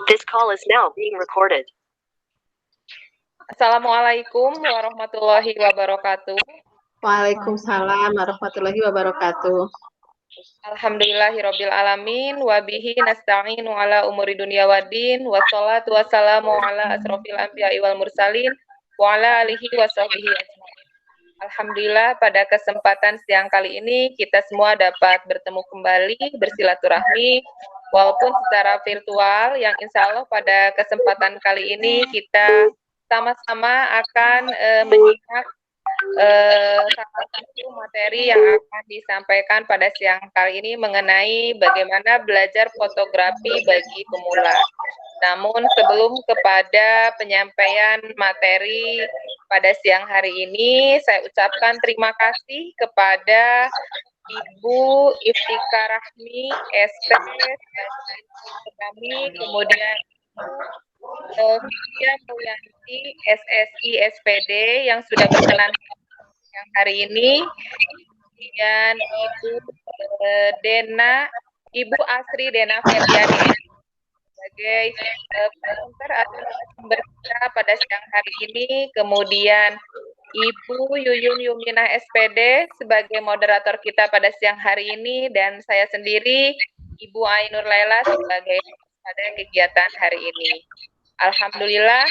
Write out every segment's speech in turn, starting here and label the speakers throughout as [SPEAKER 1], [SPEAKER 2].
[SPEAKER 1] This call is now being recorded.
[SPEAKER 2] Assalamualaikum warahmatullahi wabarakatuh.
[SPEAKER 3] Waalaikumsalam warahmatullahi wabarakatuh.
[SPEAKER 2] Alhamdulillahirabbil alamin wa bihi nasta'inu ala umuri dunya waddin wassalatu wassalamu ala asrofil anbiya'i wal mursalin wa ala alihi wa sahbihi ajmain. Alhamdulillah pada kesempatan siang kali ini kita semua dapat bertemu kembali bersilaturahmi walaupun secara virtual yang insya Allah pada kesempatan kali ini kita sama-sama akan menyimak salah satu materi yang akan disampaikan pada siang kali ini mengenai bagaimana belajar fotografi bagi pemula. Namun sebelum kepada penyampaian materi pada siang hari ini, saya ucapkan terima kasih kepada Ibu Iftika Rahmi, SP, kami, kemudian Vidya Mulyanti, SSI SPD yang sudah berkenan yang hari ini, kemudian Ibu Asri Dena Febriani sebagai presenter atau sumber kita pada siang hari ini, kemudian Ibu Yuyun Yuminah SPD sebagai moderator kita pada siang hari ini, dan saya sendiri Ibu Ainur Laila sebagai pada kegiatan hari ini. Alhamdulillah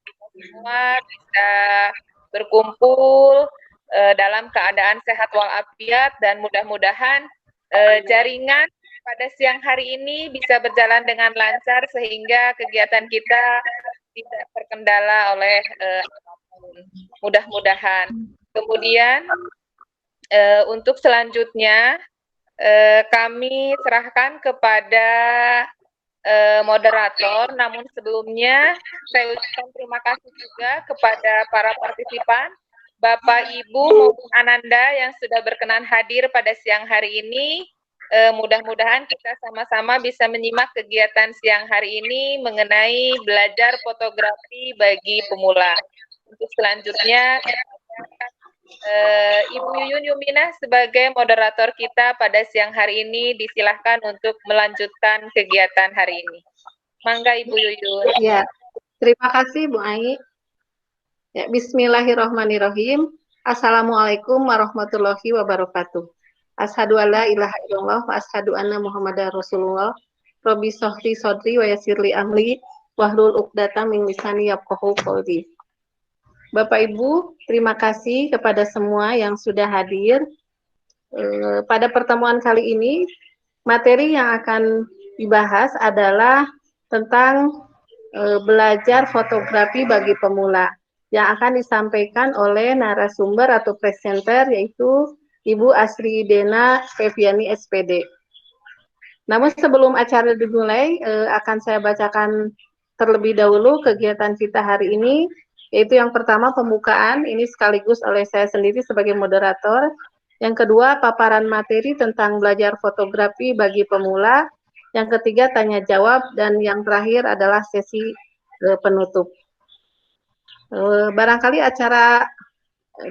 [SPEAKER 2] kita semua bisa berkumpul dalam keadaan sehat walafiat dan mudah-mudahan jaringan pada siang hari ini bisa berjalan dengan lancar sehingga kegiatan kita tidak terkendala oleh apapun. Mudah-mudahan. Kemudian untuk selanjutnya kami serahkan kepada moderator, namun sebelumnya saya ucapkan terima kasih juga kepada para partisipan, Bapak, Ibu, maupun Ananda yang sudah berkenan hadir pada siang hari ini. Mudah-mudahan kita sama-sama bisa menyimak kegiatan siang hari ini mengenai belajar fotografi bagi pemula. Untuk selanjutnya, Ibu Yuyun Yuminah sebagai moderator kita pada siang hari ini disilahkan untuk melanjutkan kegiatan hari ini. Mangga Ibu Yuyun.
[SPEAKER 3] Ya, terima kasih Bu Ai. Ya, bismillahirrahmanirrahim. Assalamualaikum warahmatullahi wabarakatuh. Asyhadu alla ilaha illallah wa asyhadu anna Muhammadar Rasulullah. Rabbi shrahli sadri wa yassirli amri wahlul 'uqdatam min lisani yafqahu qawli. Bapak Ibu, terima kasih kepada semua yang sudah hadir. Pada pertemuan kali ini, materi yang akan dibahas adalah tentang belajar fotografi bagi pemula yang akan disampaikan oleh narasumber atau presenter yaitu Ibu Asri Dena Febriani SPD. Namun sebelum acara dimulai, akan saya bacakan terlebih dahulu kegiatan kita hari ini, yaitu yang pertama pembukaan, ini sekaligus oleh saya sendiri sebagai moderator. Yang kedua, paparan materi tentang belajar fotografi bagi pemula. Yang ketiga, tanya jawab. Dan yang terakhir adalah sesi penutup. Barangkali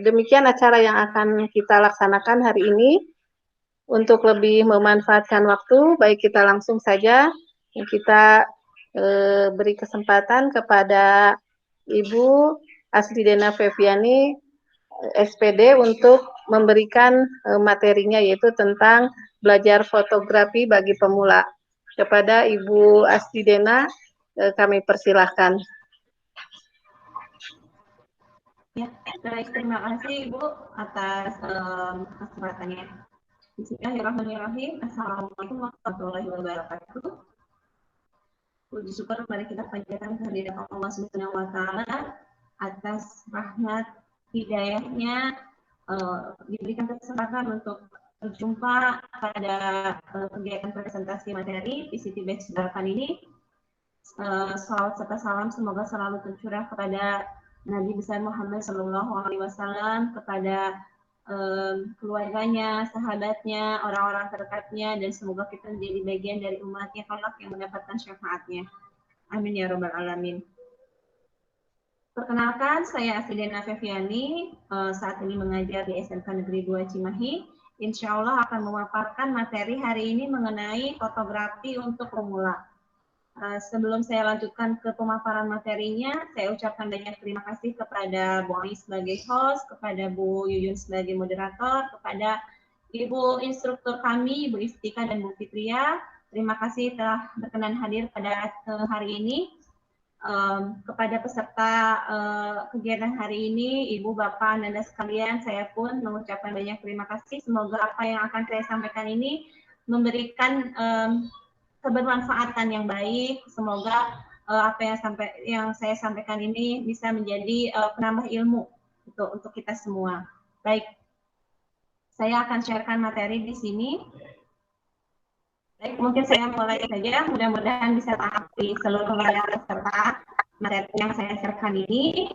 [SPEAKER 3] demikian acara yang akan kita laksanakan hari ini. Untuk lebih memanfaatkan waktu, baik kita langsung saja, kita beri kesempatan kepada Ibu Asri Dena Febriani SPD untuk memberikan materinya yaitu tentang belajar fotografi bagi pemula. Kepada Ibu Asri Dena kami persilahkan.
[SPEAKER 4] Ya, baik, terima kasih Ibu atas kesempatannya. Bismillahirrahmanirrahim. Assalamualaikum warahmatullahi wabarakatuh. Puji syukur mari kita panjatkan kehadiran Allah Subhanahu wa taala atas rahmat hidayahnya diberikan kesempatan untuk berjumpa pada kegiatan presentasi materi PCT Batch 8 ini. Salawat serta salam semoga selalu tercurah kepada Nabi besar Muhammad SAW, kepada keluarganya, sahabatnya, orang-orang terdekatnya, dan semoga kita menjadi bagian dari umatnya kelak yang mendapatkan syafaatnya. Amin ya rabbal alamin. Perkenalkan, saya Asri Dena Febriani, saat ini mengajar di SMK Negeri 2 Cimahi. Insya Allah akan memaparkan materi hari ini mengenai fotografi untuk pemula. Sebelum saya lanjutkan ke pemaparan materinya, saya ucapkan banyak terima kasih kepada Bu Ai sebagai host, kepada Bu Yuyun sebagai moderator, kepada Ibu instruktur kami, Bu Istika dan Bu Fitria. Terima kasih telah berkenan hadir pada hari ini. Kepada peserta kegiatan hari ini, Ibu, Bapak, Anda sekalian, saya pun mengucapkan banyak terima kasih. Semoga apa yang akan saya sampaikan ini memberikan kebermanfaatan yang baik. Semoga apa yang saya sampaikan ini bisa menjadi penambah ilmu untuk kita semua. Baik, saya akan sharekan materi di sini. Baik, mungkin saya mulai saja. Mudah-mudahan bisa taati seluruh layar peserta materi yang saya sharekan ini.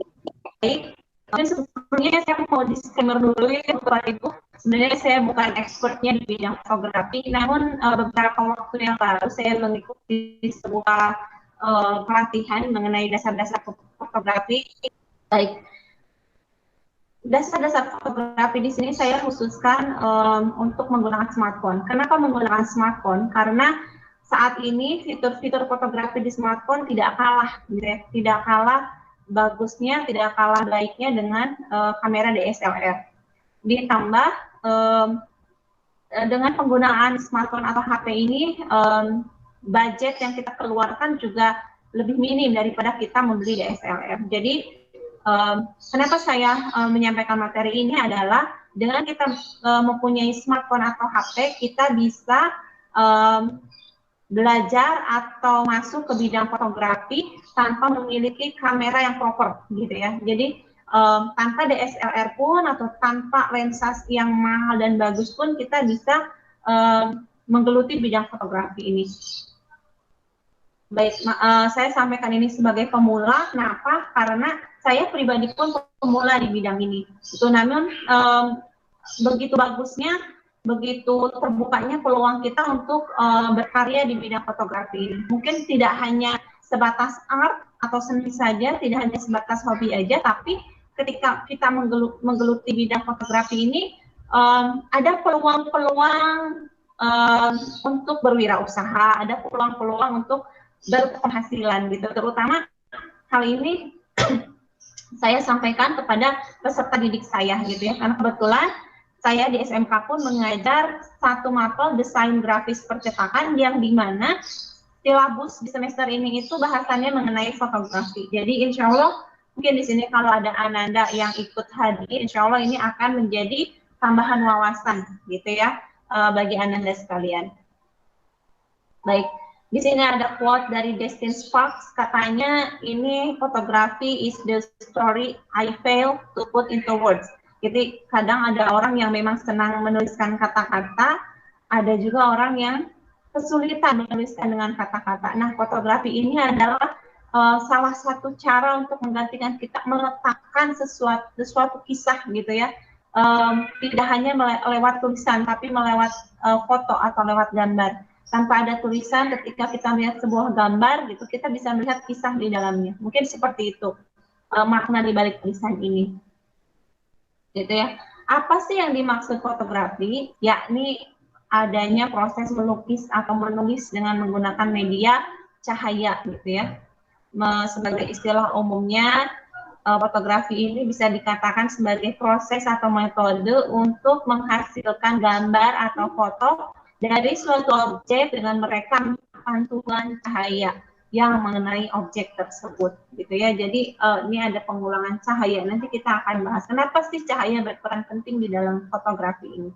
[SPEAKER 4] Baik, sebelumnya saya mau disclaimer dulu ya Bapak Ibu. Sebenarnya saya bukan expertnya di bidang fotografi, namun beberapa waktu yang lalu saya mengikuti sebuah pelatihan mengenai dasar-dasar fotografi. Baik, dasar-dasar fotografi di sini saya khususkan untuk menggunakan smartphone. Kenapa menggunakan smartphone? Karena saat ini fitur-fitur fotografi di smartphone tidak kalah, gitu ya, tidak kalah bagusnya, tidak kalah baiknya dengan kamera DSLR. Ditambah dengan penggunaan smartphone atau HP ini, budget yang kita keluarkan juga lebih minim daripada kita membeli DSLR. Jadi kenapa saya menyampaikan materi ini adalah dengan kita mempunyai smartphone atau HP, kita bisa belajar atau masuk ke bidang fotografi tanpa memiliki kamera yang proper, gitu ya. Jadi tanpa DSLR pun atau tanpa lensa yang mahal dan bagus pun kita bisa menggeluti bidang fotografi ini. Baik, saya sampaikan ini sebagai pemula. Kenapa? Karena saya pribadi pun pemula di bidang ini. Itu namun begitu bagusnya, begitu terbukanya peluang kita untuk berkarya di bidang fotografi ini. Mungkin tidak hanya sebatas art atau seni saja, tidak hanya sebatas hobi aja, tapi ketika kita menggeluti bidang fotografi ini, ada peluang-peluang untuk berwirausaha, ada peluang-peluang untuk berpenghasilan gitu. Terutama hal ini saya sampaikan kepada peserta didik saya gitu ya, karena kebetulan saya di SMK pun mengajar satu mapel desain grafis percetakan yang dimana silabus di semester ini itu bahasannya mengenai fotografi. Jadi insya Allah mungkin di sini kalau ada Ananda yang ikut hadir, insya Allah ini akan menjadi tambahan wawasan gitu ya bagi Ananda sekalian. Baik, di sini ada quote dari Destin Sparks, katanya ini fotografi is the story I fail to put into words. Jadi kadang ada orang yang memang senang menuliskan kata-kata, ada juga orang yang kesulitan menuliskan dengan kata-kata. Nah, fotografi ini adalah salah satu cara untuk menggantikan kita meletakkan sesuatu kisah gitu ya, tidak hanya lewat tulisan tapi melewat foto atau lewat gambar. Tanpa ada tulisan, ketika kita melihat sebuah gambar gitu, kita bisa melihat kisah di dalamnya. Mungkin seperti itu makna di balik tulisan ini, gitu ya. Apa sih yang dimaksud fotografi? Yakni adanya proses melukis atau menulis dengan menggunakan media cahaya gitu ya. Sebagai istilah umumnya, fotografi ini bisa dikatakan sebagai proses atau metode untuk menghasilkan gambar atau foto dari suatu objek dengan merekam pantulan cahaya yang mengenai objek tersebut, gitu ya. Jadi ini ada pengulangan cahaya. Nanti kita akan bahas kenapa sih cahaya berperan penting di dalam fotografi ini.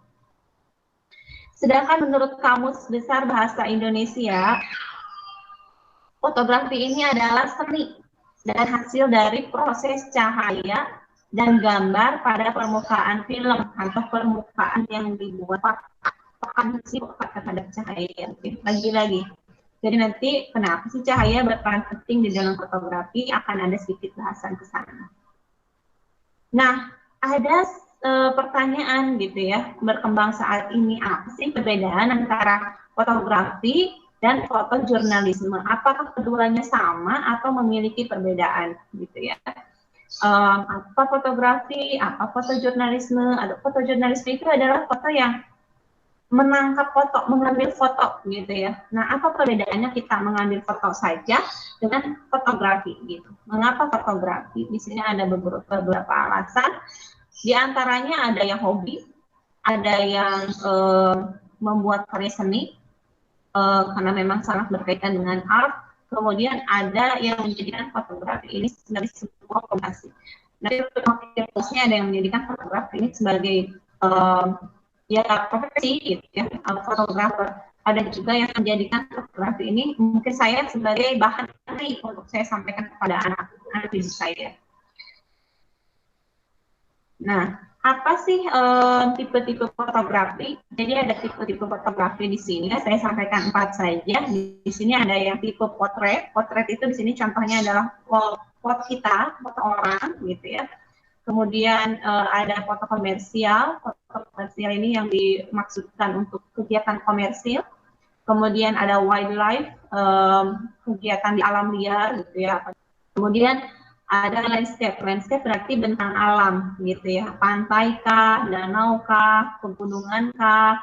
[SPEAKER 4] Sedangkan menurut Kamus Besar Bahasa Indonesia, fotografi ini adalah seni dan hasil dari proses cahaya dan gambar pada permukaan film atau permukaan yang dibuat terhadap cahaya. Lagi-lagi. Jadi nanti kenapa sih cahaya berperan penting di dalam fotografi, akan ada sedikit bahasan ke sana. Nah, ada pertanyaan gitu ya, berkembang saat ini, apa sih perbedaan antara fotografi dan fotojurnalisme? Apakah keduanya sama atau memiliki perbedaan gitu ya? Apa fotografi, apa fotojurnalisme? Fotojurnalisme itu adalah foto yang menangkap foto, mengambil foto gitu ya. Nah, apa perbedaannya kita mengambil foto saja dengan fotografi gitu? Mengapa fotografi? Di sini ada beberapa alasan. Di antaranya ada yang hobi, ada yang membuat karya seni karena memang sangat berkaitan dengan art. Kemudian ada yang menjadikan fotografi ini sebagai sebuah profesi. Nanti fokusnya ada yang menjadikan fotografi ini sebagai ya profesi gitu ya, fotografer. Ada juga yang menjadikan fotografi ini mungkin saya sebagai bahan untuk saya sampaikan kepada anak-anak didik saya. Nah, apa sih tipe-tipe fotografi? Jadi ada tipe-tipe fotografi di sini. Saya sampaikan 4 saja. Di sini ada yang tipe potret. Potret itu di sini contohnya adalah foto kita, foto orang, gitu ya. Kemudian ada foto komersial. Foto komersial ini yang dimaksudkan untuk kegiatan komersil. Kemudian ada wildlife, kegiatan di alam liar, gitu ya. Kemudian ada landscape. Landscape berarti bentang alam, gitu ya. Pantai kah, danau kah, pegunungan kah,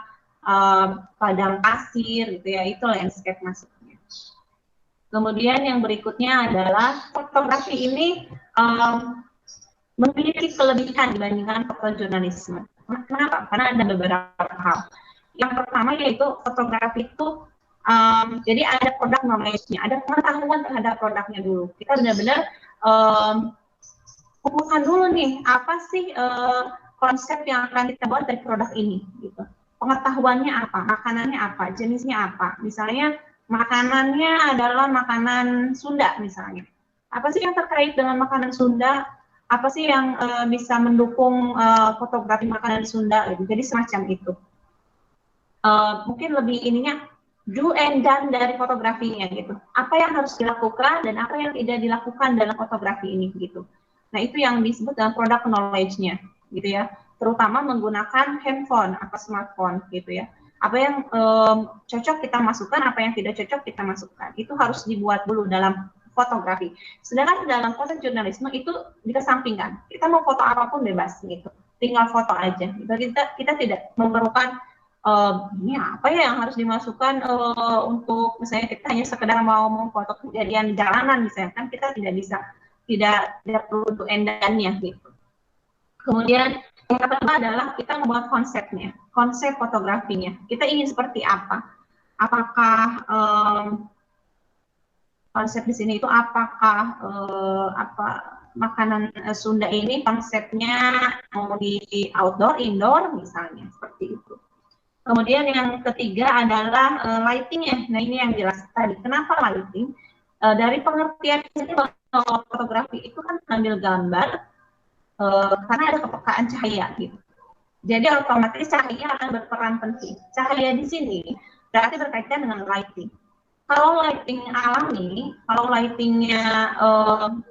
[SPEAKER 4] padang pasir, gitu ya. Itu landscape maksudnya. Kemudian yang berikutnya adalah fotografi ini memiliki kelebihan dibandingkan fotojurnalisme. Kenapa? Karena ada beberapa hal. Yang pertama yaitu fotografi itu jadi ada produk knowledge-nya, ada pengetahuan terhadap produknya dulu. Kita benar-benar kumpulkan dulu nih apa sih konsep yang akan kita buat dari produk ini gitu. Pengetahuannya apa, makanannya apa, jenisnya apa. Misalnya makanannya adalah makanan Sunda misalnya. Apa sih yang terkait dengan makanan Sunda? Apa sih yang bisa mendukung fotografi makanan Sunda gitu. Jadi semacam itu. Mungkin lebih ininya do and done dari fotografinya gitu. Apa yang harus dilakukan dan apa yang tidak dilakukan dalam fotografi ini gitu. Nah, itu yang disebut dengan product knowledge-nya gitu ya. Terutama menggunakan handphone atau smartphone gitu ya. Apa yang cocok kita masukkan, apa yang tidak cocok kita masukkan. Itu harus dibuat dulu dalam fotografi. Sedangkan dalam fotojurnalisme itu dikesampingkan. Kita mau foto apapun bebas gitu. Tinggal foto aja. Kita tidak memerlukan ini apa ya yang harus dimasukkan untuk misalnya kita hanya sekedar mau memfoto kejadian jalanan misalnya kan kita tidak perlu untuk endannya gitu. Kemudian yang kedua adalah kita membuat konsepnya, konsep fotografinya. Kita ingin seperti apa? Apakah konsep di sini itu apakah makanan Sunda ini konsepnya mau di outdoor, indoor misalnya seperti itu. Kemudian yang ketiga adalah lighting-nya. Nah, ini yang jelas tadi. Kenapa lighting? Dari pengertian ini bahwa fotografi itu kan mengambil gambar karena ada kepekaan cahaya gitu. Jadi otomatis cahaya akan berperan penting. Cahaya di sini berarti berkaitan dengan lighting. Kalau lighting alami, kalau lightingnya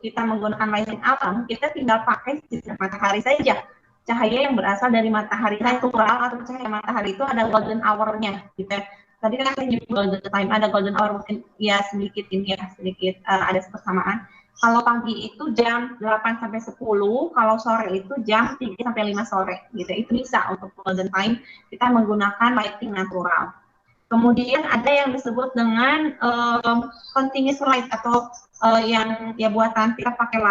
[SPEAKER 4] kita menggunakan lighting alam, kita tinggal pakai sistem matahari saja. Cahaya yang berasal dari matahari natural atau cahaya matahari itu ada golden hour-nya gitu. Tadi kan saya nyebut golden time, ada golden hour mungkin ya sedikit ini ya, sedikit ada persamaan. Kalau pagi itu jam 8 sampai 10, kalau sore itu jam 3 sampai 5 sore gitu. Itu bisa untuk golden time kita menggunakan lighting natural. Kemudian ada yang disebut dengan continuous light atau yang ya buatan kita pakai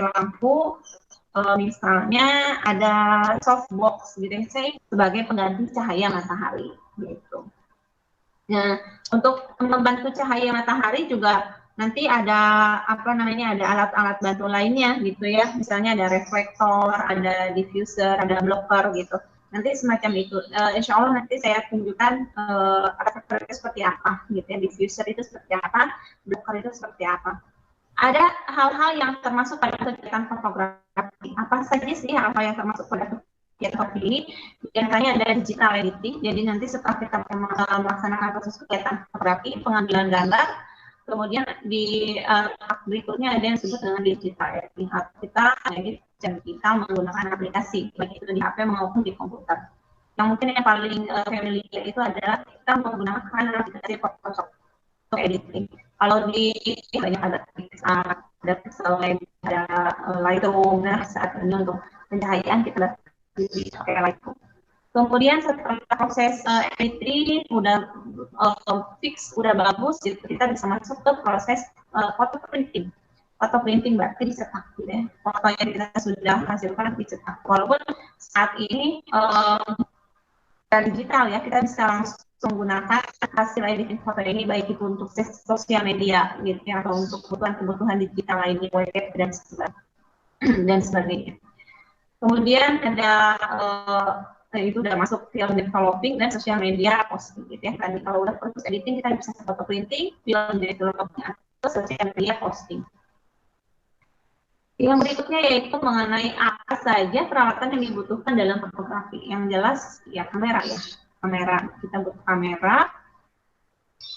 [SPEAKER 4] lampu misalnya ada softbox gitu saya sebagai pengganti cahaya matahari gitu. Nah, untuk membantu cahaya matahari juga nanti ada ada alat-alat bantu lainnya gitu ya. Misalnya ada reflektor, ada diffuser, ada blocker gitu. Nanti semacam itu. Insya Allah nanti saya tunjukkan reflektor itu seperti apa gitu ya. Diffuser itu seperti apa, blocker itu seperti apa. Ada hal-hal yang termasuk pada kegiatan fotografi. Apa saja sih hal-hal yang termasuk pada kegiatan fotografi ini? Di antaranya ada digital editing. Jadi nanti setelah kita melaksanakan proses kegiatan fotografi, pengambilan gambar, kemudian di tahap berikutnya ada yang disebut dengan digital editing. Kita digital menggunakan aplikasi, baik itu di HP maupun di komputer. Yang mungkin yang paling familiar itu adalah kita menggunakan aplikasi Photoshop untuk editing. Kalau di banyak ada Pixel, ada Lightroom, nah saat ini untuk pencahayaan kita pakai Lightroom. Kemudian setelah proses editing udah fix, udah bagus, gitu, kita bisa masuk ke proses foto printing. Foto printing berarti dicetak, gitu ya. Foto yang kita sudah hasilkan dicetak. Walaupun saat ini digital ya, kita bisa langsung gunakan hasil editing foto ini baik itu untuk sosial media, gitu ya, atau untuk kebutuhan digital lainnya, web dan sebagainya. Kemudian ada itu udah masuk film developing dan sosial media posting, gitu ya. Tadi kalau udah proses editing kita bisa foto printing, film developing atau sosial media posting. Yang berikutnya yaitu mengenai apa saja peralatan yang dibutuhkan dalam fotografi. Yang jelas ya kamera ya, kamera, kita butuh kamera,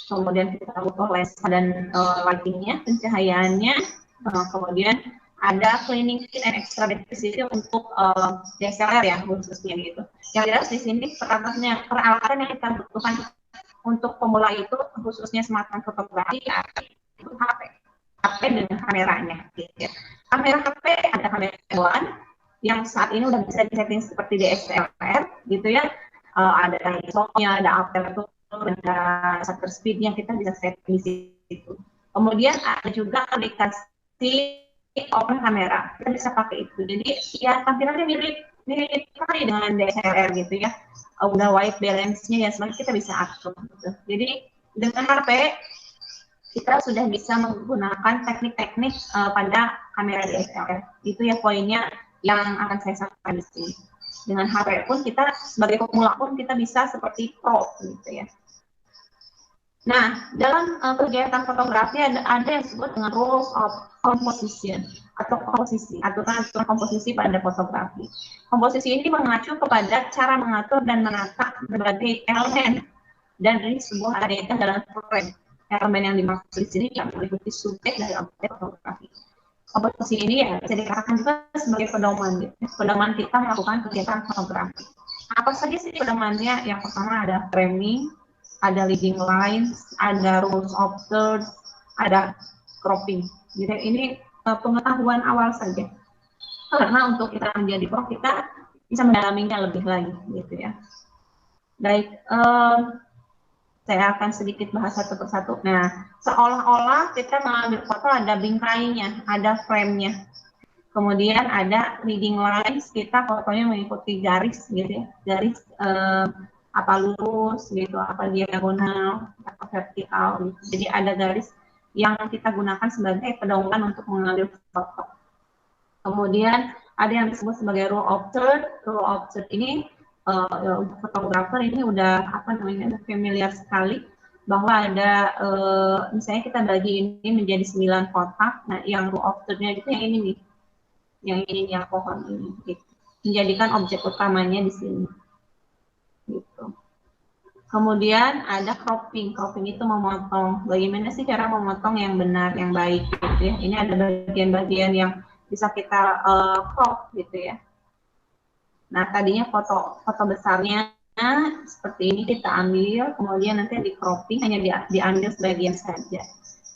[SPEAKER 4] kemudian kita butuh lensa dan lightingnya, pencahayaannya, kemudian ada cleaning kit and extra depreciation untuk DSLR ya khususnya gitu. Yang jelas di sini peralatan yang kita butuhkan untuk pemula itu khususnya smartphone fotografi ya, itu HP dengan kameranya. Gitu ya. Kamera HP ada kamera one yang saat ini udah bisa disetting seperti DSLR gitu ya. Ada ISO-nya, ada aperture, ada shutter speed-nya kita bisa setting di situ. Kemudian ada juga aplikasi open kamera, kita bisa pakai itu. Jadi ya tampilannya mirip sekali dengan DSLR gitu ya. Udah white balance-nya ya semuanya kita bisa atur gitu. Jadi dengan HP kita sudah bisa menggunakan teknik-teknik pada kamera DSLR. Itu ya poinnya yang akan saya sampaikan di sini. Dengan HP pun kita sebagai pemula pun kita bisa seperti pro gitu ya. Nah, dalam kegiatan fotografi ada yang disebut dengan rules of composition atau komposisi, aturan komposisi pada fotografi. Komposisi ini mengacu kepada cara mengatur dan menata berbagai elemen dan dari sebuah adegan dalam frame. Elemen yang dimaksud di sini yang meliputi subjek dari objek fotografi. Komposisi ini ya bisa dikatakan juga sebagai pedoman, gitu. Pedoman kita melakukan kegiatan fotografi. Apa saja sih pedomannya? Yang pertama ada framing, ada leading lines, ada rules of thirds, ada cropping. Jadi ini pengetahuan awal saja. Karena untuk kita menjadi pro kita bisa mendalaminya lebih lagi, gitu ya. Baik, saya akan sedikit bahas satu persatu. Nah, seolah-olah kita mengambil foto ada bingkainya, ada frame-nya. Kemudian ada leading lines, kita fotonya mengikuti garis, gitu ya, garis apa lurus gitu, apa diagonal, apa vertikal gitu. Jadi ada garis yang kita gunakan sebagai pedoman untuk mengambil foto. Kemudian ada yang disebut sebagai rule of third. Rule of third ini untuk fotografer ini udah familiar sekali bahwa ada misalnya kita bagi ini menjadi 9 kotak. Nah, yang rule of third-nya itu yang ini nih. Yang ini yang pohon ini gitu. Menjadikan objek utamanya di sini. Gitu. Kemudian ada cropping. Cropping itu memotong. Bagaimana sih cara memotong yang benar, yang baik gitu ya. Ini ada bagian-bagian yang bisa kita crop gitu ya. Nah, tadinya foto besarnya seperti ini kita ambil, kemudian nanti di cropping hanya diambil sebagian saja.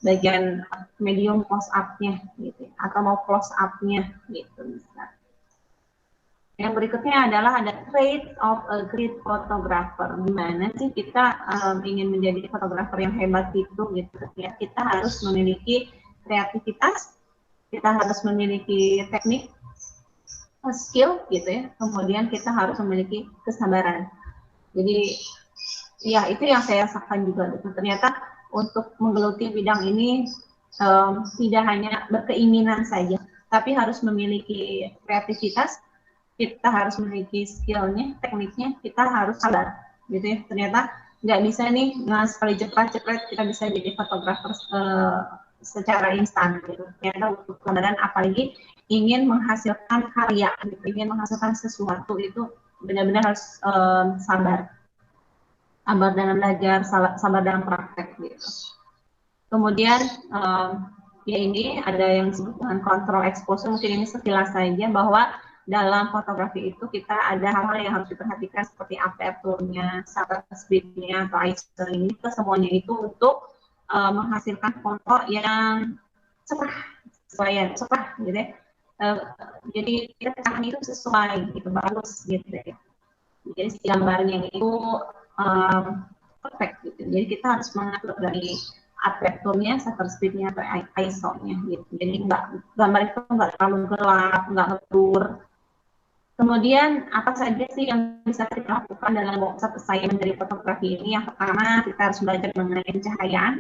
[SPEAKER 4] Bagian medium close up-nya gitu ya. Atau mau close up-nya gitu bisa. Yang berikutnya adalah ada trait of a great photographer. Gimana sih kita ingin menjadi fotografer yang hebat gitu ya. Kita harus memiliki kreativitas, kita harus memiliki teknik, skill gitu ya. Kemudian kita harus memiliki kesabaran. Jadi ya itu yang saya rasakan juga gitu. Ternyata untuk menggeluti bidang ini tidak hanya berkeinginan saja, tapi harus memiliki kreativitas, kita harus memiliki skillnya, tekniknya, kita harus sabar, gitu ya. Ternyata nggak bisa nih sekali jepret kita bisa jadi fotografer secara instan, gitu. Ternyata untuk kemudian apalagi ingin menghasilkan karya, gitu. Ingin menghasilkan sesuatu itu benar-benar harus sabar dalam belajar, sabar dalam praktek, gitu. Kemudian ya ini ada yang disebut dengan control exposure, mungkin ini sekilas saja bahwa dalam fotografi itu kita ada hal-hal yang harus diperhatikan seperti aperture-nya, shutter speed-nya, atau ISO ini, semuanya itu untuk menghasilkan foto yang cerah gitu ya. Jadi kita itu sesuai gitu, bagus gitu ya. Jadi si gambarnya itu perfect gitu. Jadi kita harus mengatur dari aperturnya, shutter speednya, atau ISO-nya gitu. Jadi gambar itu nggak terlalu gelap, nggak ngeblur. Kemudian apa saja sih yang bisa kita lakukan dalam workshop saya dari fotografi ini? Yang pertama, kita harus belajar mengenai pencahayaan,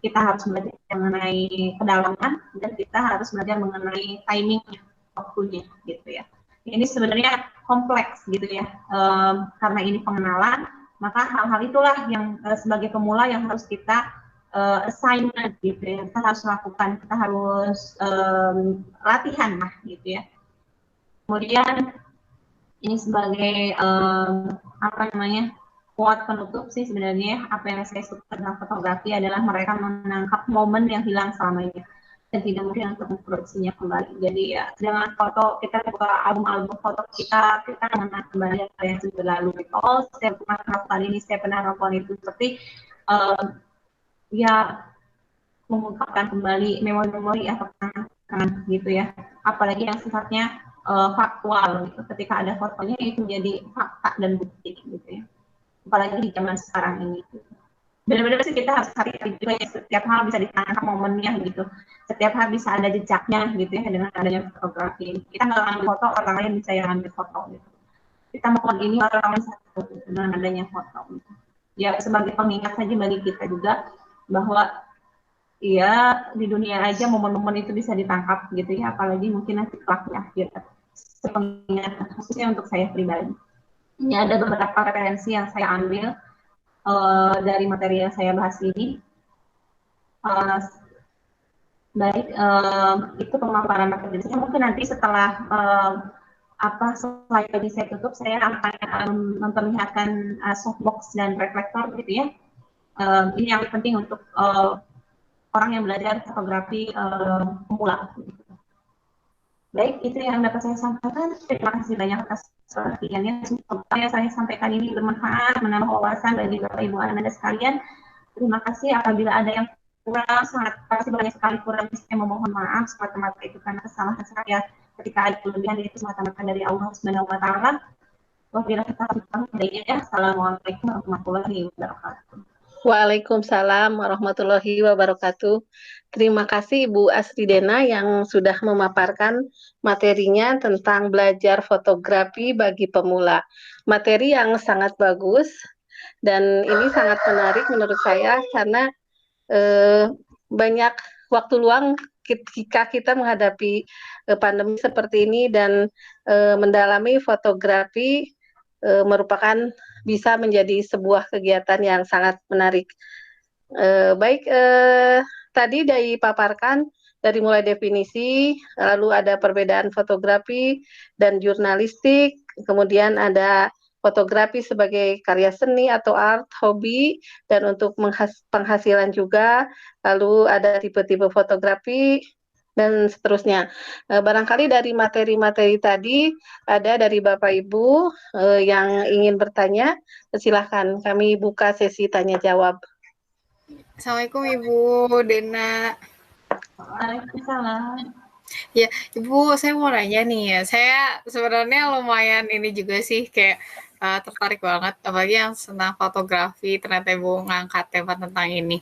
[SPEAKER 4] kita harus belajar mengenai kedalaman, dan kita harus belajar mengenai timing waktunya gitu ya. Ini sebenarnya kompleks gitu ya, karena ini pengenalan, maka hal-hal itulah yang sebagai pemula yang harus kita assignment gitu ya, kita harus lakukan, kita harus latihan lah gitu ya. Kemudian ini sebagai apa namanya, quote penutup sih sebenarnya, apa yang saya suka dengan fotografi adalah mereka menangkap momen yang hilang selama ini dan tidak mungkin untuk memproduksinya kembali. Jadi ya dengan foto kita buka album-album foto kita mengenang kembali apa yang sudah lalu. Oh, saya pernah melakukan ini, saya pernah melakukan itu, seperti ya mengungkapkan kembali memori-memori atau kenangan gitu ya. Apalagi yang sifatnya faktual gitu. Ketika ada fotonya itu jadi fakta dan bukti gitu ya. Apalagi di zaman sekarang ini. Benar-benar sih kita harus hati-hati juga ya, setiap hal bisa ditangkap momennya gitu. Setiap hal bisa ada jejaknya gitu ya dengan adanya fotografi. Kita nggak ngambil foto, orang lain bisa yang ngambil foto gitu. Kita mau begini, orang lain satu gitu, dengan adanya foto gitu. Ya sebagai pengingat saja bagi kita juga bahwa iya, di dunia aja momen-momen itu bisa ditangkap gitu ya, apalagi mungkin nanti kelak di akhir. Pengingat khususnya untuk saya pribadi. Ini ada beberapa referensi yang saya ambil dari materi yang saya bahas ini. Baik, itu pemaparan materi. Mungkin nanti setelah slide tadi saya tutup, saya akan memperlihatkan softbox dan reflektor gitu ya. Ini yang penting untuk orang yang belajar fotografi pemula. Baik, itu yang dapat saya sampaikan. Terima kasih banyak atas perhatiannya. Semoga yang saya sampaikan ini bermanfaat, menambah wawasan bagi Bapak Ibu Anda sekalian. Terima kasih. Apabila ada yang kurang, sangat pasti banyak sekali kurang, saya memohon maaf semata-mata itu karena kesalahan saya. Ketika ada kelebihan itu semata-mata dari Allah Subhanahu wa taala. Wabillahi taufiq wal hidayah. Assalamualaikum warahmatullahi wabarakatuh.
[SPEAKER 3] Waalaikumsalam warahmatullahi wabarakatuh. Terima kasih Ibu Asridena yang sudah memaparkan materinya tentang belajar fotografi bagi pemula. Materi yang sangat bagus dan ini sangat menarik menurut saya karena banyak waktu luang jika kita menghadapi pandemi seperti ini dan mendalami fotografi merupakan bisa menjadi sebuah kegiatan yang sangat menarik. Baik, tadi dipaparkan dari mulai definisi, lalu ada perbedaan fotografi dan jurnalistik, kemudian ada fotografi sebagai karya seni atau art, hobi, dan untuk penghasilan juga, lalu ada tipe-tipe fotografi, dan seterusnya. Barangkali dari materi-materi tadi ada dari Bapak Ibu yang ingin bertanya, silahkan kami buka sesi tanya jawab.
[SPEAKER 5] Assalamualaikum Ibu Dena.
[SPEAKER 4] Waalaikumsalam.
[SPEAKER 5] Ya, Ibu, saya mau nanya nih ya. Saya sebenarnya lumayan ini juga sih kayak tertarik banget, apalagi yang tentang fotografi. Ternyata Ibu ngangkat tema tentang ini.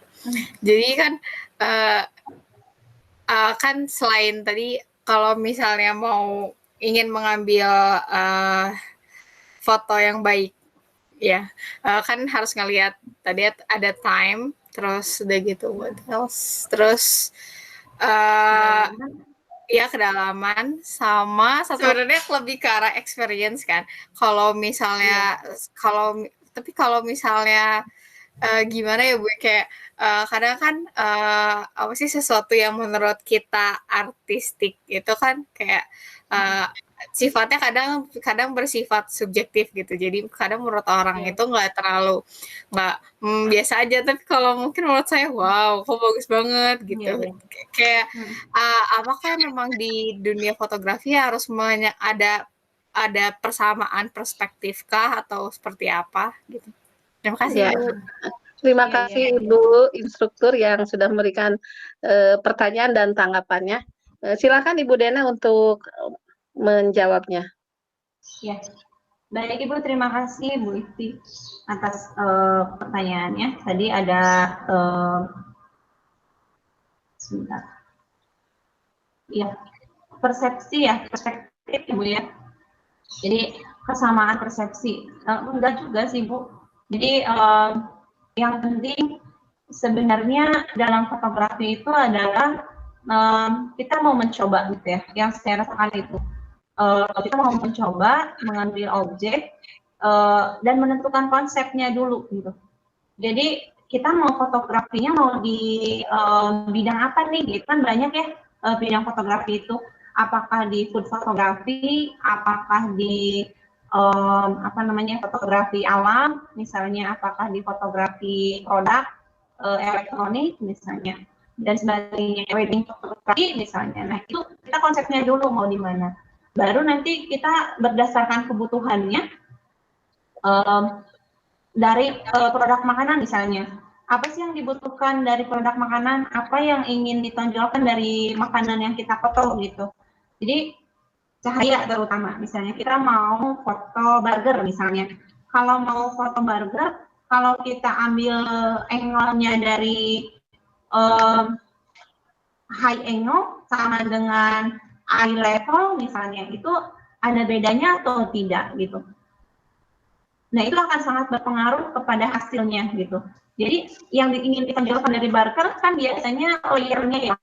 [SPEAKER 5] Jadi kan kan selain tadi kalau misalnya mau ingin mengambil foto yang baik, ya kan harus ngelihat tadi ada time, terus udah gitu what else, terus ya kedalaman, sama sebenarnya lebih ke arah experience kan. Kalau misalnya kalau misalnya gimana ya Bu, kayak kadang kan apa sih sesuatu yang menurut kita artistik itu kan kayak sifatnya kadang bersifat subjektif gitu. Jadi kadang menurut orang itu nggak biasa aja, tapi kalau mungkin menurut saya wow, kok bagus banget gitu. Kayak apakah memang di dunia fotografi harus ada persamaan perspektif kah atau seperti apa gitu? Terima kasih Bu.
[SPEAKER 3] Terima kasih Ibu instruktur yang sudah memberikan pertanyaan dan tanggapannya. Silakan Ibu Dena untuk menjawabnya.
[SPEAKER 4] Ya, Baik Ibu, terima kasih Bu Ifti atas pertanyaannya. Tadi ada sebentar. Ya, persepsi ya, perspektif Ibu ya. Jadi kesamaan persepsi. Enggak juga sih Bu. Jadi yang penting sebenarnya dalam fotografi itu adalah kita mau mencoba gitu ya. Yang saya rasakan itu. Kita mau mencoba mengambil objek dan menentukan konsepnya dulu gitu. Jadi kita mau fotografinya mau di bidang apa nih? Gitu kan banyak ya bidang fotografi itu. Apakah di food fotografi, apakah di fotografi alam, misalnya apakah di fotografi produk elektronik misalnya dan sebagainya, wedding fotografi misalnya. Nah itu kita konsepnya dulu mau di mana. Baru nanti kita berdasarkan kebutuhannya dari produk makanan misalnya. Apa sih yang dibutuhkan dari produk makanan? Apa yang ingin ditonjolkan dari makanan yang kita foto gitu. Jadi cahaya terutama. Misalnya kita mau foto burger misalnya. Kalau mau foto burger, kalau kita ambil angle-nya dari high angle sama dengan eye level misalnya, itu ada bedanya atau tidak gitu. Nah itu akan sangat berpengaruh kepada hasilnya gitu. Jadi yang ingin ditonjolkan dari burger kan biasanya layernya ya,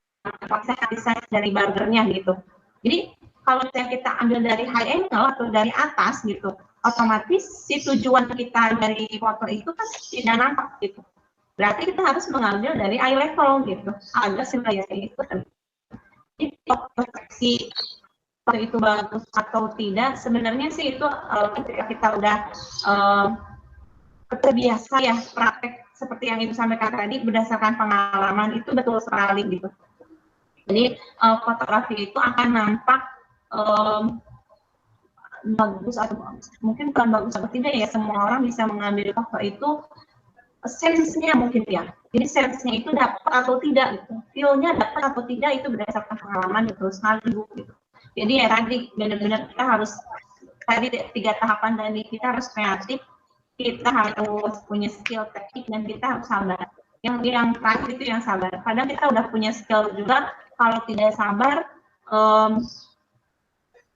[SPEAKER 4] size dari burgernya gitu. Jadi kalau kita ambil dari high angle atau dari atas gitu, otomatis si tujuan kita dari foto itu kan tidak nampak gitu. Berarti kita harus mengambil dari eye level gitu, agar si layar itu persepsi itu bagus atau tidak. Sebenarnya sih itu ketika kita udah terbiasa ya praktek seperti yang Ibu sampaikan tadi berdasarkan pengalaman itu betul sekali gitu. Jadi fotografi itu akan nampak bagus atau mungkin bukan bagus atau tidak ya, semua orang bisa mengambil foto itu sense-nya mungkin ya. Jadi sense-nya itu dapat atau tidak gitu. Feel-nya dapat atau tidak itu berdasarkan pengalaman betul sekali gitu. Jadi ya tadi benar-benar kita harus tadi 3 tahapan tadi, kita harus kreatif, kita harus punya skill teknik dan kita harus sabar. Yang terakhir itu yang sabar. Kadang kita udah punya skill juga, kalau tidak sabar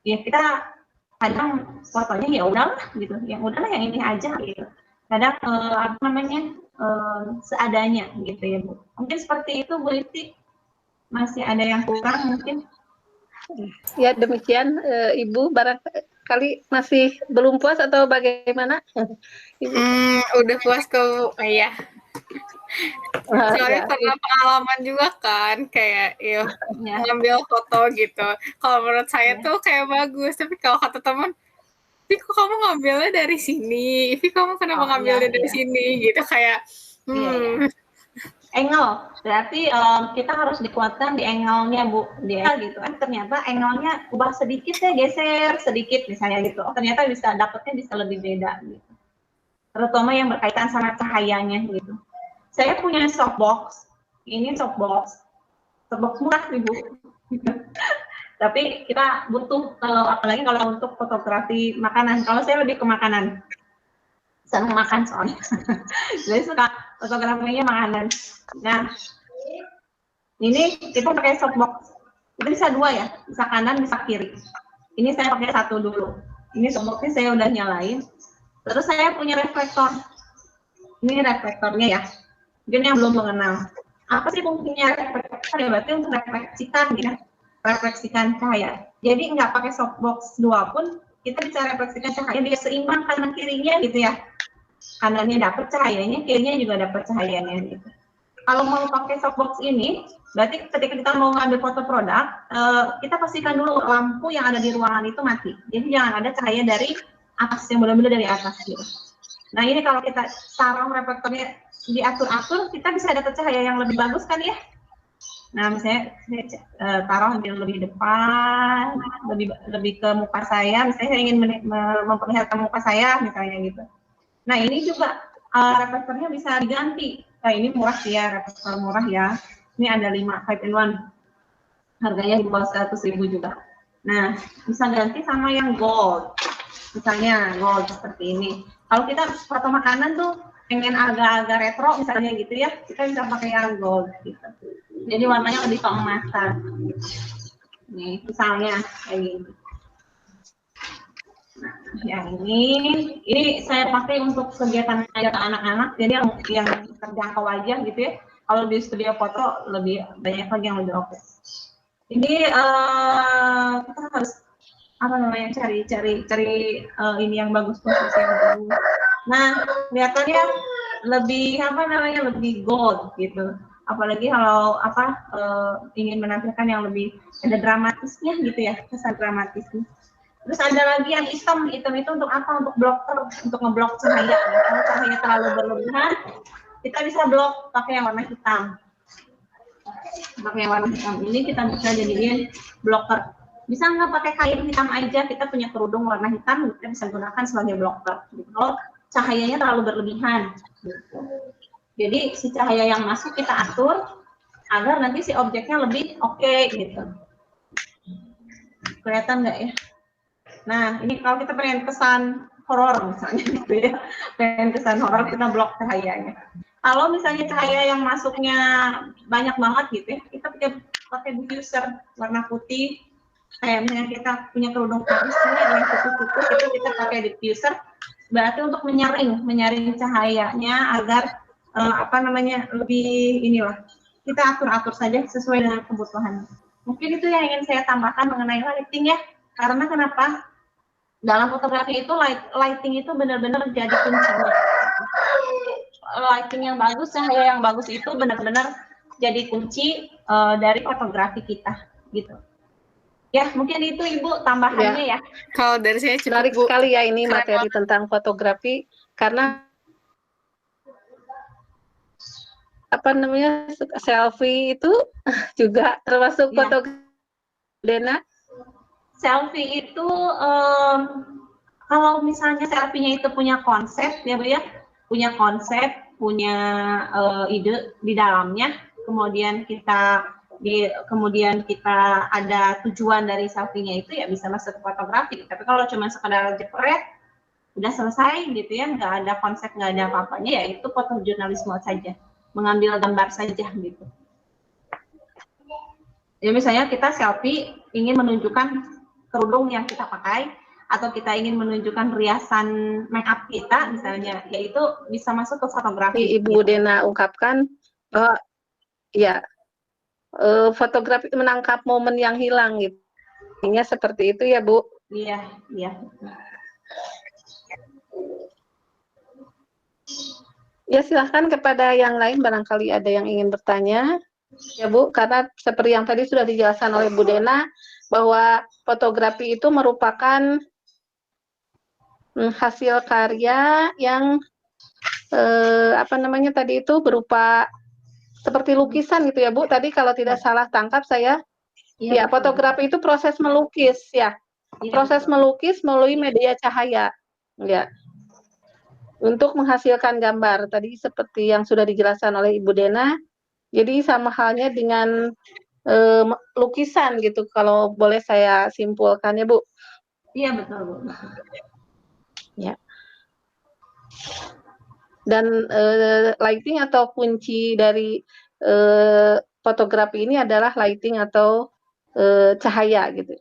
[SPEAKER 4] ya kita kadang fotonya ya udahlah gitu, yang udahlah yang ini aja gitu. Kadang seadanya gitu ya Bu. Mungkin seperti itu Bu Iti. Masih ada yang kurang mungkin?
[SPEAKER 3] Ya demikian Ibu, barangkali masih belum puas atau bagaimana? Ibu?
[SPEAKER 5] Udah puas kok, ya. Soalnya karena pengalaman juga kan, kayak ngambil foto gitu. Kalau menurut saya tuh kayak bagus, tapi kalau kata teman, Ivi kok kamu ngambilnya dari sini, Ivi kamu kenapa ngambilnya dari sini gitu, kayak
[SPEAKER 4] Angle, berarti kita harus dikuatkan di angle-nya Bu, dia gitu kan. Ternyata angle-nya ubah sedikit ya, geser sedikit misalnya gitu. Ternyata dapatnya bisa lebih beda gitu. Terutama yang berkaitan sama cahayanya gitu. Saya punya softbox, ini softbox murah nih Bu. Tapi kita butuh, apalagi kalau untuk fotografi makanan. Kalau saya lebih ke makanan, senang makan soalnya. Jadi suka fotografinya makanan. Nah, ini kita pakai softbox. Itu bisa 2 ya, bisa kanan, bisa kiri. Ini saya pakai 1 dulu. Ini softboxnya saya udah nyalain. Terus saya punya reflektor. Ini reflektornya ya. Mungkin yang belum mengenal. Apa sih fungsinya reflektor? Ya berarti untuk refleksikan ya. Refleksikan cahaya. Jadi nggak pakai softbox 2 pun kita bisa refleksikan cahaya biar seimbang kanan kirinya gitu ya. Kanannya dapat cahayanya, kirinya juga dapat cahayanya gitu. Kalau mau pakai softbox ini, berarti ketika kita mau ngambil foto produk, kita pastikan dulu lampu yang ada di ruangan itu mati. Jadi jangan ada cahaya dari atas, yang benar-benar dari atas gitu. Nah ini kalau kita sarung reflektornya diatur-atur, kita bisa dapat cahaya yang lebih bagus kan ya. Nah misalnya saya taruh lebih depan, lebih ke muka saya, misalnya saya ingin memperlihatkan muka saya misalnya gitu. Nah ini juga reflektornya bisa diganti. Nah ini murah sih ya, reflektor murah ya. Ini ada 5-in-1. Harganya di bawah 100.000 juga. Nah bisa ganti sama yang gold. misalnya gold seperti ini. Kalau kita foto makanan tuh pengen agak-agak retro misalnya gitu ya, kita bisa pakai yang gold gitu. Jadi warnanya lebih keemasan. Nih, misalnya kayak gini. Nah, yang ini saya pakai untuk kegiatan ngajar anak-anak, jadi yang terjangkau aja gitu ya. Kalau di studio foto lebih banyak lagi yang lebih oke. Ini kita harus apa namanya cari ini yang bagus, posisi yang bagus. Nah, kelihatannya lebih gold gitu. Apalagi kalau ingin menampilkan yang lebih ada dramatisnya gitu ya, kesan dramatisnya. Terus ada lagi yang hitam itu untuk apa? Untuk blocker, untuk ngeblok cahaya. Kalau cahaya terlalu berlebihan, kita bisa blok pakai yang warna hitam. Pakai yang warna hitam ini kita bisa jadiin blocker. Bisa nggak pakai kain hitam aja? Kita punya kerudung warna hitam, kita bisa gunakan sebagai blocker. Kalau cahayanya terlalu berlebihan. Jadi si cahaya yang masuk kita atur agar nanti si objeknya lebih oke gitu. Kelihatan nggak ya? Nah, ini kalau kita pengen kesan horor misalnya gitu ya, pengen kesan horor kita blok cahayanya. Kalau misalnya cahaya yang masuknya banyak banget gitu ya, kita pakai diffuser warna putih. Kayak misalnya kita punya kerudung paris yang putih-putih, itu kita pakai diffuser. Berarti untuk menyaring cahayanya agar lebih inilah. Kita atur-atur saja sesuai dengan kebutuhan. Mungkin itu yang ingin saya tambahkan mengenai lighting ya. Karena kenapa? Dalam fotografi itu lighting itu benar-benar jadi kuncinya. Lighting yang bagus, cahaya yang bagus itu benar-benar jadi kunci dari fotografi kita, gitu. Ya, mungkin itu Ibu tambahannya ya.
[SPEAKER 5] Kalau dari saya cukup,
[SPEAKER 3] Menarik sekali ya ini materi tentang fotografi, karena selfie itu juga termasuk fotografi, Dena.
[SPEAKER 4] Selfie itu kalau misalnya selfie-nya itu punya konsep ya Bu ya, punya konsep, punya ide di dalamnya, kemudian kita ada tujuan dari selfie-nya itu ya bisa masuk fotografi. Tapi kalau cuma sekedar jepret udah selesai gitu ya, nggak ada konsep, nggak ada apa-apanya, ya itu fotojurnalisme saja, mengambil gambar saja gitu. Ya misalnya kita selfie ingin menunjukkan kerudung yang kita pakai, atau kita ingin menunjukkan riasan make up kita misalnya, yaitu bisa masuk ke fotografi.
[SPEAKER 3] Ibu Dena ungkapkan bahwa ya fotografi menangkap momen yang hilang gitu. Intinya seperti itu ya Bu.
[SPEAKER 4] Iya.
[SPEAKER 3] Ya silahkan kepada yang lain, barangkali ada yang ingin bertanya. Ya Bu, karena seperti yang tadi sudah dijelaskan oleh Bu Dena, bahwa fotografi itu merupakan hasil karya yang tadi itu berupa seperti lukisan gitu ya Bu. Tadi kalau tidak salah tangkap saya, ya fotografi itu proses melukis ya, proses melukis melalui media cahaya, ya, untuk menghasilkan gambar. Tadi seperti yang sudah dijelaskan oleh Ibu Dena. Jadi sama halnya dengan lukisan gitu, kalau boleh saya simpulkan ya Bu.
[SPEAKER 4] Iya betul Bu.
[SPEAKER 3] Ya. Dan lighting atau kunci dari fotografi ini adalah lighting atau cahaya gitu.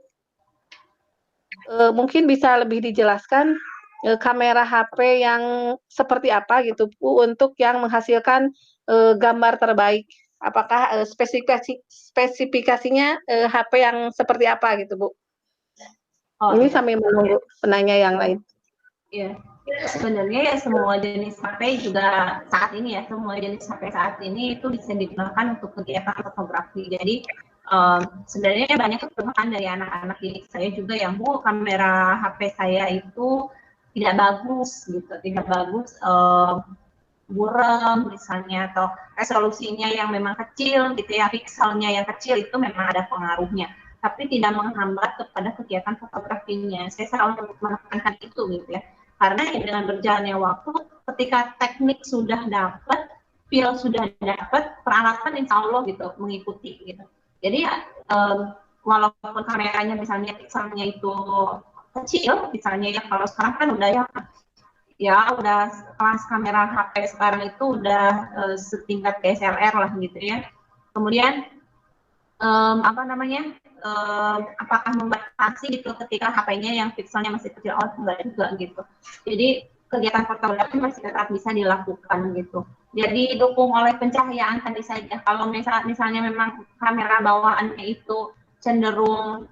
[SPEAKER 3] Mungkin bisa lebih dijelaskan kamera HP yang seperti apa gitu Bu untuk yang menghasilkan gambar terbaik. Apakah spesifikasinya HP yang seperti apa gitu Bu? Ini sambil menunggu penanya yang lain.
[SPEAKER 4] Iya, sebenarnya ya semua jenis HP juga saat ini ya, semua jenis HP saat ini itu bisa digunakan untuk kegiatan fotografi. Jadi sebenarnya banyak keluhan dari anak-anak didik saya juga yang Bu, kamera HP saya itu tidak bagus gitu, tidak bagus, buram misalnya, atau resolusinya yang memang kecil gitu ya, pikselnya yang kecil itu memang ada pengaruhnya, tapi tidak menghambat kepada kegiatan fotografinya. Saya selalu menekankan itu gitu ya, karena dengan berjalannya waktu, ketika teknik sudah dapat, feel sudah dapat, peralatan insya Allah gitu mengikuti gitu. Jadi walaupun kameranya misalnya pikselnya itu kecil misalnya ya, kalau sekarang kan udah ya udah kelas kamera HP sekarang itu udah setingkat DSLR lah gitu ya. Kemudian apa namanya, apakah membatasi gitu ketika HP-nya yang pikselnya masih kecil? Oh, enggak juga gitu. Jadi kegiatan fotografi masih tetap bisa dilakukan gitu. Jadi didukung oleh pencahayaan tadi saja. Kalau misalnya memang kamera bawaannya itu cenderung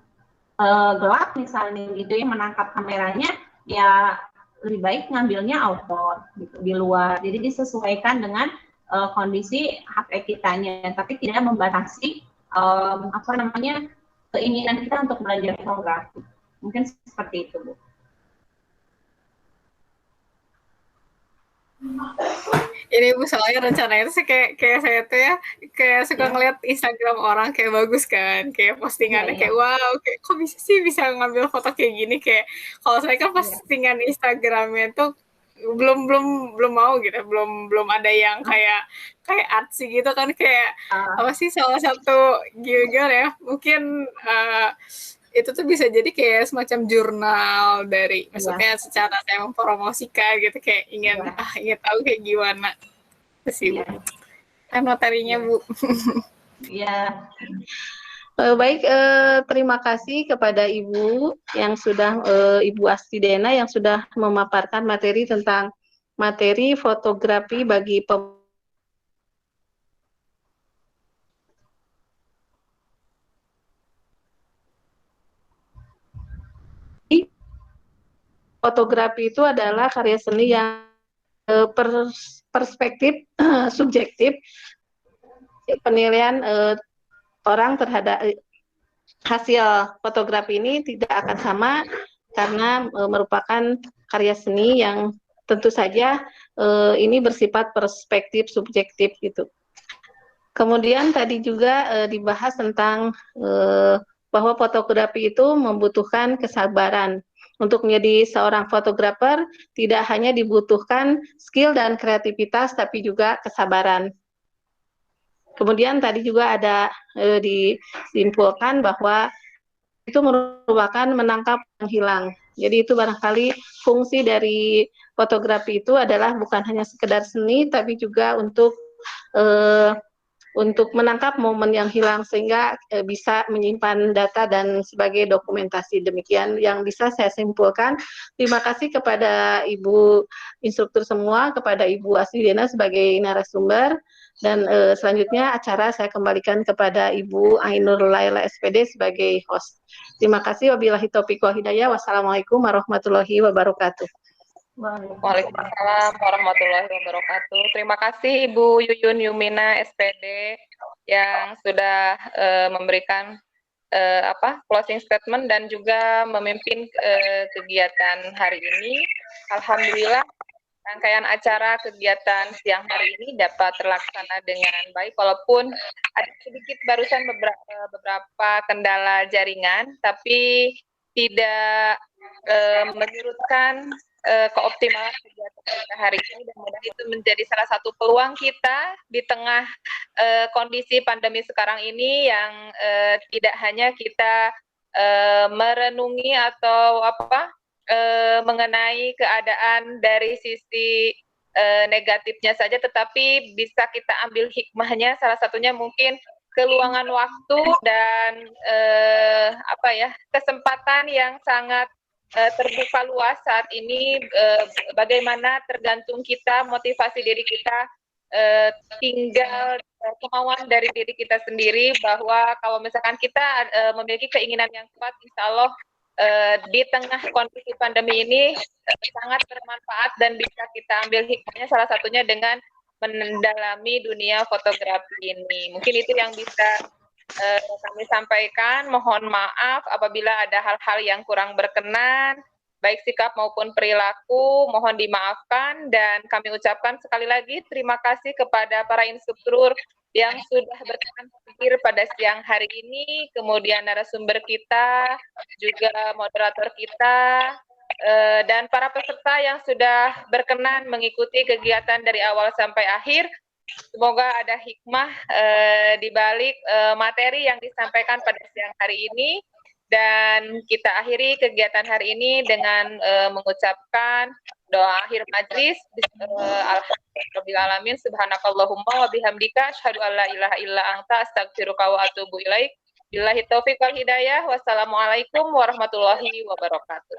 [SPEAKER 4] gelap misalnya gitu ya, menangkap kameranya, ya lebih baik ngambilnya outdoor gitu, di luar. Jadi disesuaikan dengan kondisi HP kitanya, tapi tidak membatasi apa namanya, keinginan kita untuk belajar fotografi. Mungkin seperti itu, Bu.
[SPEAKER 5] Ini Bu, soalnya rencananya tuh kayak saya tuh ya kayak suka ngeliat Instagram orang kayak bagus kan, kayak postingannya kayak wow, kayak kok bisa sih bisa ngambil foto kayak gini, kayak kalau saya kan postingan Instagramnya tuh belum mau gitu, belum ada yang kayak artsy gitu kan, kayak apa sih, salah satu gilgal ya mungkin itu tuh bisa jadi kayak semacam jurnal dari, maksudnya secara saya mempromosikan gitu, kayak ingin tahu kayak gimana sih Bu. Kan materinya Bu.
[SPEAKER 4] Ya.
[SPEAKER 3] Baik, terima kasih kepada Ibu yang sudah Ibu Astidena yang sudah memaparkan materi tentang materi fotografi bagi fotografi itu adalah karya seni yang perspektif subjektif, penilaian orang terhadap hasil fotografi ini tidak akan sama karena merupakan karya seni yang tentu saja ini bersifat perspektif subjektif gitu. Kemudian tadi juga dibahas tentang bahwa fotografi itu membutuhkan kesabaran. Untuk menjadi seorang fotografer tidak hanya dibutuhkan skill dan kreativitas, tapi juga kesabaran. Kemudian tadi juga ada disimpulkan bahwa itu merupakan menangkap yang hilang. Jadi itu barangkali fungsi dari fotografi itu adalah bukan hanya sekedar seni, tapi juga untuk menangkap momen yang hilang sehingga bisa menyimpan data dan sebagai dokumentasi. Demikian yang bisa saya simpulkan. Terima kasih kepada Ibu instruktur semua, kepada Ibu Astidena sebagai narasumber, dan selanjutnya acara saya kembalikan kepada Ibu Ainur Laila SPD sebagai host. Terima kasih. Wabillahi taufiq wal hidayah. Wassalamualaikum warahmatullahi wabarakatuh.
[SPEAKER 2] Waalaikumsalam warahmatullahi wabarakatuh. Terima kasih Ibu Yuyun Yumina SPD yang sudah memberikan closing statement dan juga memimpin kegiatan hari ini. Alhamdulillah rangkaian acara kegiatan siang hari ini dapat terlaksana dengan baik, walaupun ada sedikit barusan beberapa kendala jaringan, tapi tidak menyurutkan keoptimalan kegiatan kita hari ini, dan mudah itu menjadi salah satu peluang kita di tengah kondisi pandemi sekarang ini yang tidak hanya kita merenungi atau mengenai keadaan dari sisi negatifnya saja, tetapi bisa kita ambil hikmahnya. Salah satunya mungkin keluangan waktu dan kesempatan yang sangat terbuka luas saat ini. Bagaimana tergantung kita, motivasi diri kita, tinggal kemauan dari diri kita sendiri, bahwa kalau misalkan kita memiliki keinginan yang kuat, insya Allah di tengah kondisi pandemi ini sangat bermanfaat dan bisa kita ambil hikmahnya, salah satunya dengan mendalami dunia fotografi ini. Mungkin itu yang bisa kami sampaikan. Mohon maaf apabila ada hal-hal yang kurang berkenan, baik sikap maupun perilaku, mohon dimaafkan, dan kami ucapkan sekali lagi terima kasih kepada para instruktur yang sudah berkenan hadir pada siang hari ini, kemudian narasumber kita, juga moderator kita, dan para peserta yang sudah berkenan mengikuti kegiatan dari awal sampai akhir. Semoga ada hikmah di balik materi yang disampaikan pada siang hari ini. Dan kita akhiri kegiatan hari ini dengan mengucapkan doa akhir majlis. Alhamdulillahirabbil alamin, subhanakallahumma wa bihamdika asyhadu an la ilaha illa anta astaghfiruka wa atubu ilaik. Billahi taufiq wal hidayah. Wassalamualaikum warahmatullahi wabarakatuh.